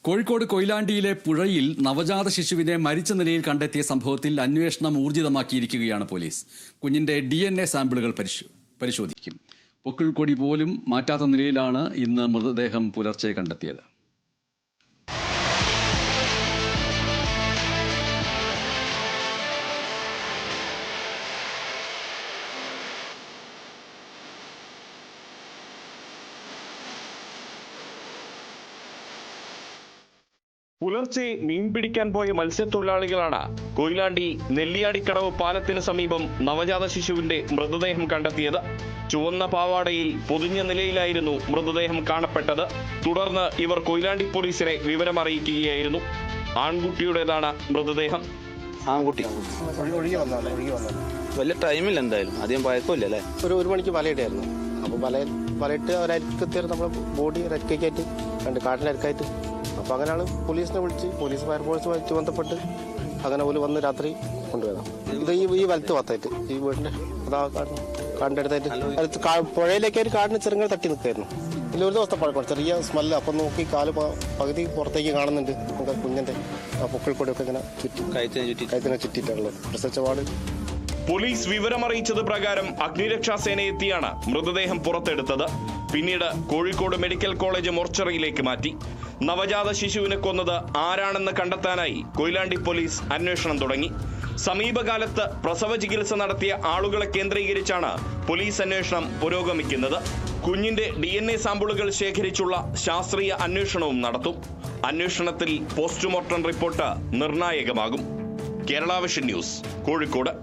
കോഴിക്കോട് കൊയിലാണ്ടിയിലെ പുഴയിൽ നവജാത ശിശുവിനെ മരിച്ച നിലയിൽ കണ്ടെത്തിയ സംഭവത്തിൽ അന്വേഷണം ഊർജിതമാക്കിയിരിക്കുകയാണ് പോലീസ്. കുഞ്ഞിന്റെ DNA സാമ്പിളുകൾ പരിശോധിക്കും. പൊക്കിൾക്കൊടി പോലും മാറ്റാത്ത നിലയിലാണ് ഇന്ന് മൃതദേഹം പുലർച്ചെ കണ്ടെത്തിയത്. പുലർച്ചെ മീൻ പിടിക്കാൻ പോയ മത്സ്യത്തൊഴിലാളികളാണ് കൊയിലാണ്ടി നെല്ലിയാടിക്കടവ് പാലത്തിന് സമീപം നവജാത ശിശുവിന്റെ മൃതദേഹം കണ്ടെത്തിയത്. ചുവന്ന പാവാടയിൽ പൊതിഞ്ഞ നിലയിലായിരുന്നു മൃതദേഹം കാണപ്പെട്ടത്. തുടർന്ന് ഇവർ കൊയിലാണ്ടി പോലീസിനെ വിവരമറിയിക്കുകയായിരുന്നു. ആൺകുട്ടിയുടേതാണ് മൃതദേഹം. ആൺകുട്ടി വലിയ ടൈമില്ല, എന്തായാലും അധികം പഴക്കമില്ലല്ലേ. ഒരു മണിക്ക് വലയിട്ടായിരുന്നു. അപ്പോൾ വലയിട്ട് അവരരിക്കത്തിയാണ് നമ്മുടെ ബോഡി രക്കയ്ക്കായിട്ട് രണ്ട് കാട്ടിൻ്റെ അരക്കായിട്ട്. അപ്പോൾ അങ്ങനെയാണ് പോലീസിനെ വിളിച്ച് പോലീസ് ഫയർഫോഴ്സുമായിട്ട് ബന്ധപ്പെട്ട് അങ്ങനെ പോലും വന്ന് രാത്രി കൊണ്ടുപോയതാണ്. ഇത് ഈ വലത്ത് ഭാഗത്തായിട്ട് ഈ വീടിൻ്റെ കാടിൻ്റെ അടുത്തായിട്ട് പുഴയിലേക്കായിട്ട് കാടിന് ചെറുങ്ങനെ തട്ടി നിൽക്കായിരുന്നു. ഇതിൽ ഒരു ദിവസത്തെ പഴക്കം ചെറിയ സ്മെല്ല്. അപ്പം നോക്കി കാല് പകുതി പുറത്തേക്ക് കാണുന്നുണ്ട്. നമുക്ക് കുഞ്ഞിൻ്റെ പൊക്കിൾക്കൊടിയൊക്കെ ഇങ്ങനെ കഴുത്തിനെ ചുറ്റിയിട്ടുള്ളത് പ്രസവിച്ചപാട്. പോലീസ് വിവരമറിയിച്ചത് പ്രകാരം അഗ്നിരക്ഷാസേന എത്തിയാണ് മൃതദേഹം പുറത്തെടുത്തത്. പിന്നീട് കോഴിക്കോട് മെഡിക്കൽ കോളേജ് മോർച്ചറിയിലേക്ക് മാറ്റി. നവജാത ശിശുവിനെ കൊന്നത് ആരാണെന്ന് കണ്ടെത്താനായി കൊയിലാണ്ടി പോലീസ് അന്വേഷണം തുടങ്ങി. സമീപകാലത്ത് പ്രസവ ചികിത്സ നടത്തിയ ആളുകളെ കേന്ദ്രീകരിച്ചാണ് പോലീസ് അന്വേഷണം പുരോഗമിക്കുന്നത്. കുഞ്ഞിന്റെ DNA സാമ്പിളുകൾ ശേഖരിച്ചുള്ള ശാസ്ത്രീയ അന്വേഷണവും നടത്തും. അന്വേഷണത്തിൽ പോസ്റ്റ്മോർട്ടം റിപ്പോർട്ട് നിർണായകമാകും. Kerala vision news, Kozhikode.